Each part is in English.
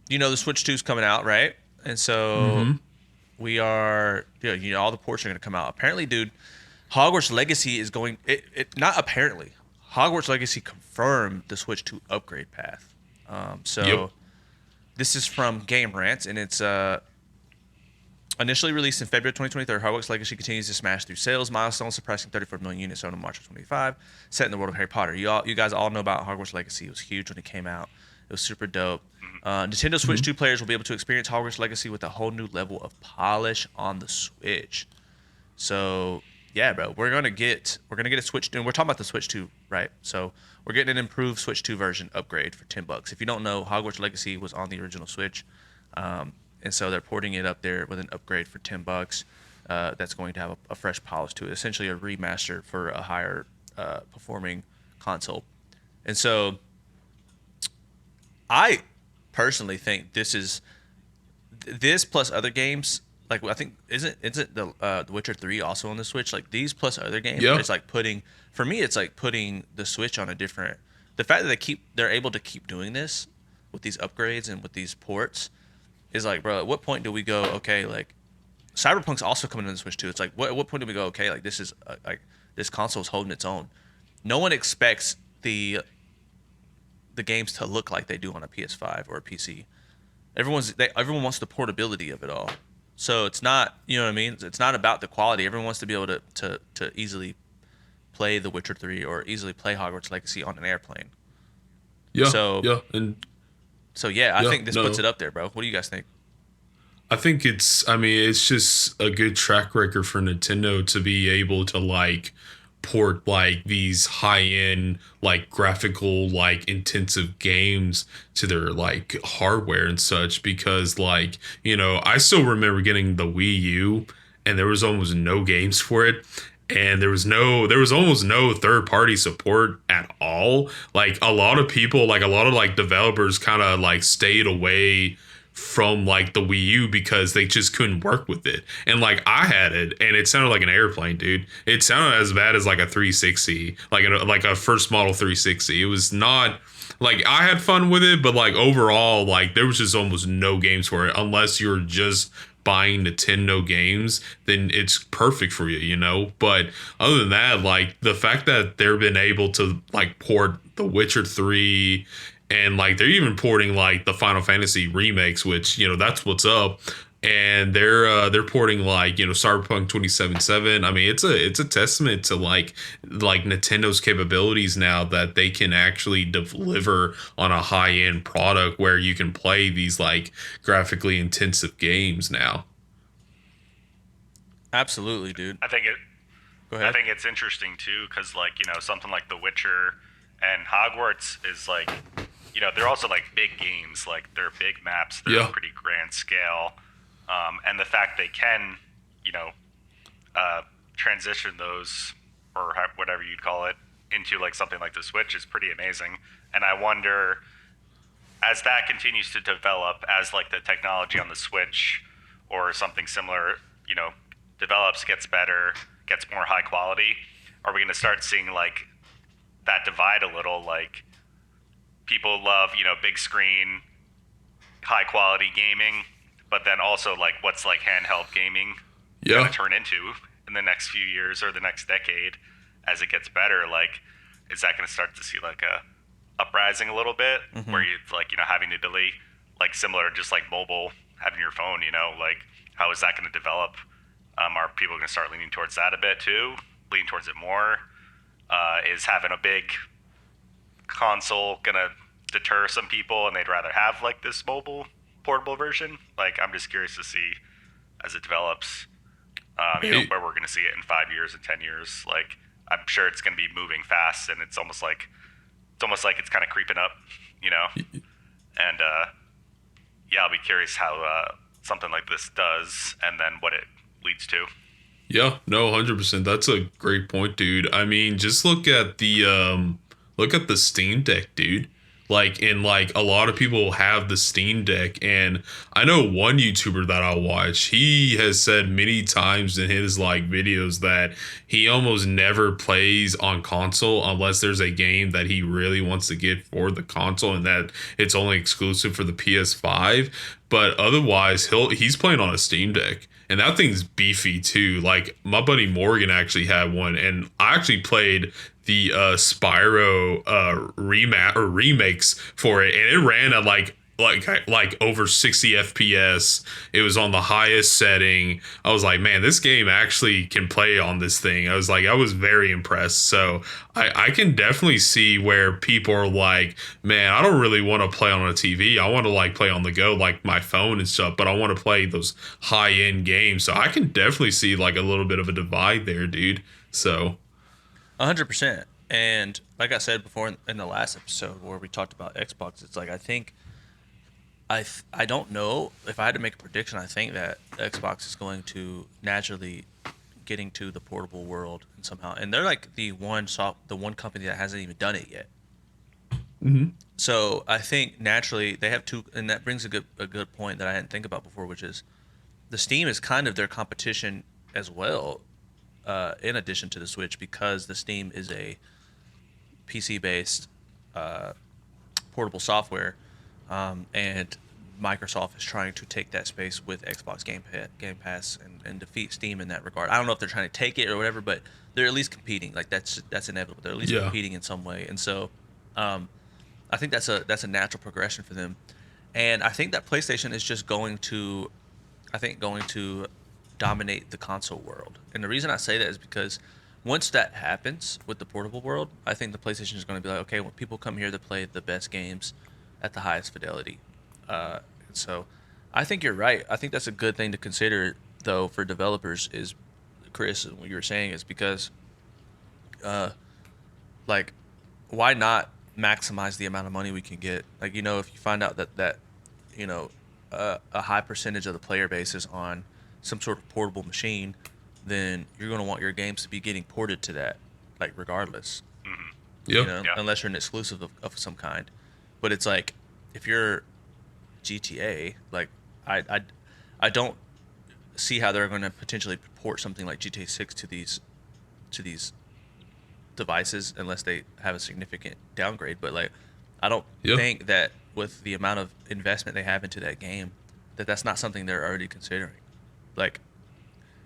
the Switch 2 is coming out, right? And so Mm-hmm. we are, all the ports are going to come out. Apparently, dude, Hogwarts Legacy is going. Not apparently. Hogwarts Legacy confirmed the Switch 2 upgrade path. Yep. So this is from Game Rant, and it's initially released in February 2023. Hogwarts Legacy continues to smash through sales milestones, surpassing 34 million units sold in March of 25. Set in the world of Harry Potter. You guys all know about Hogwarts Legacy. It was huge when it came out. It was super dope. Nintendo Switch Mm-hmm. 2 players will be able to experience Hogwarts Legacy with a whole new level of polish on the Switch. So yeah, bro, we're gonna get a Switch, and we're talking about the Switch 2, right? So we're getting an improved Switch 2 version upgrade for $10. If you don't know, Hogwarts Legacy was on the original Switch, and so they're porting it up there with an upgrade for $10. That's going to have a fresh polish to it, essentially a remaster for a higher performing console. And so I personally think this plus other games, like I think isn't the Witcher 3 also on the Switch? Like these plus other games, Yeah. it's like putting for me it's like putting the Switch on a different. The fact that they're able to keep doing this with these upgrades and with these ports is like, bro, at what point do we go, okay, like Cyberpunk's also coming to the Switch too. It's like what point do we go, okay, like this is like this console's holding its own. No one expects the games to look like they do on a PS5 or a PC. Everyone wants the portability of it all. So it's not, you know what I mean? It's not about the quality. Everyone wants to be able to easily play The Witcher 3 or easily play Hogwarts Legacy on an airplane. Yeah. So Yeah. And yeah, I yeah. think this puts No. it up there, bro. What do you guys think? I think I mean, it's just a good track record for Nintendo to be able to like port like these high end, like graphical, like intensive games to their like hardware and such. Because, like, I still remember getting the Wii U and there was almost no games for it. And there was almost no third party support at all. Like a lot of like developers kind of like stayed away from like the Wii U because they just couldn't work with it. And like I had it and it sounded like an airplane, dude. It sounded as bad as like a 360, like a first model 360. It was not like I had fun with it, but like overall, like there was just almost no games for it unless you're just buying Nintendo games, then it's perfect for you, you know? But other than that, like the fact that they've been able to like port The Witcher 3 and like they're even porting like the Final Fantasy remakes, which that's what's up. And they're porting like Cyberpunk 2077. I mean, it's a testament to like Nintendo's capabilities now that they can actually deliver on a high end product where you can play these like graphically intensive games now. Absolutely, dude. I think it. Go I ahead. think it's interesting too, because like something like The Witcher and Hogwarts is like, they're also like big games. Like they're big maps. They're Yeah. pretty grand scale, and the fact they can, you know, uh, transition those or whatever you'd call it into like something like the Switch is pretty amazing. And I wonder, as that continues to develop, as like the technology on the Switch or something similar, develops, gets better, gets more high quality, are we going to start seeing like that divide a little? Like people love, big screen, high quality gaming, but then also like what's like handheld gaming going to Yeah. turn into in the next few years or the next decade as it gets better? Like, is that going to start to see like a uprising a little bit Hmm. where you like, having to delete like similar, just like mobile, having your phone, like how is that going to develop? Are people going to start leaning towards that a bit too? Lean towards it more? Is having a big console going to deter some people and they'd rather have like this mobile portable version? Like, I'm just curious to see as it develops, It, where we're going to see it in 5 years and 10 years. Like, I'm sure it's going to be moving fast, and it's almost like it's kind of creeping up, you know. And yeah, I'll be curious how something like this does, and then what it leads to. yeah, no, 100%. That's a great point, dude. I mean, just look at the Steam Deck, dude. Like, and like a lot of people have the Steam Deck, and I know one YouTuber that I watch. He has said many times in his like videos that he almost never plays on console unless there's a game that he really wants to get for the console, and that it's only exclusive for the PS5. But otherwise, he's playing on a Steam Deck. And that thing's beefy too. Like my buddy Morgan actually had one, and I actually played the Spyro remakes for it, and it ran at like over 60 FPS. It was on the highest setting. I was like, man, this game actually can play on this thing. I was very impressed. So I can definitely see where people are like, man, I don't really want to play on a TV. I want to like play on the go, like my phone and stuff, but I want to play those high end games. So I can definitely see like a little bit of a divide there, dude. So 100%. And like I said before in the last episode where we talked about Xbox, it's like I think I don't know if I had to make a prediction. I think that Xbox is going to naturally getting to the portable world and somehow, and they're like the one company that hasn't even done it yet. mhm. So I think naturally they have two, and that brings a good point that I didn't think about before, which is the Steam is kind of their competition as well, in addition to the Switch, because the Steam is a PC based portable software, and Microsoft is trying to take that space with Xbox Game Pass and defeat Steam in that regard. I don't know if they're trying to take it or whatever, but they're at least competing. Like that's inevitable. They're at least Yeah. competing in some way, and so I think that's a natural progression for them. And I think that PlayStation is just going to dominate the console world. And the reason I say that is because once that happens with the portable world, I think the PlayStation is going to be like, okay, when people come here to play the best games at the highest fidelity. So I think you're right. I think that's a good thing to consider, though, for developers is, Chris, what you were saying is because, like, why not maximize the amount of money we can get? Like, if you find out that a high percentage of the player base is on some sort of portable machine, then you're going to want your games to be getting ported to that, like regardless, Yep. Yeah. unless you're an exclusive of some kind. But it's like if you're GTA, like I don't see how they're going to potentially port something like GTA 6 to these devices unless they have a significant downgrade. But like, I don't Yep. think that with the amount of investment they have into that game, that's not something they're already considering. Like,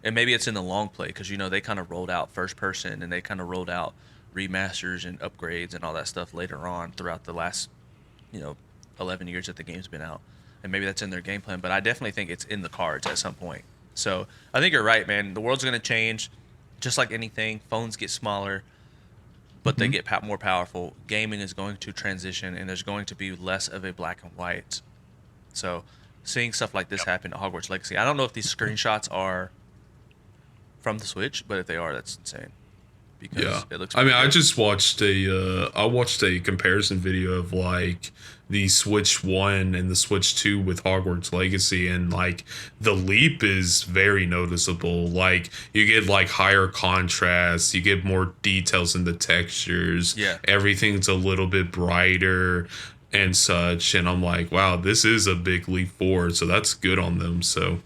and maybe it's in the long play because they kind of rolled out first person and they kind of rolled out remasters and upgrades and all that stuff later on throughout the last you know 11 years that the game's been out, and maybe that's in their game plan. But I definitely think it's in the cards at some point. So I think you're right, man. The world's going to change, just like anything. Phones get smaller, but they get more powerful. Gaming is going to transition, and there's going to be less of a black and white. So seeing stuff like this happen at Hogwarts Legacy, I don't know if these screenshots are from the Switch, but if they are, that's insane. Because Yeah. it looks I mean, pretty I good. just watched a comparison video of like the Switch 1 and the Switch 2 with Hogwarts Legacy, and like the leap is very noticeable. Like you get like higher contrast, you get more details in the textures. Yeah. Everything's a little bit brighter and such, and I'm like, wow, this is a big leap forward. So that's good on them. So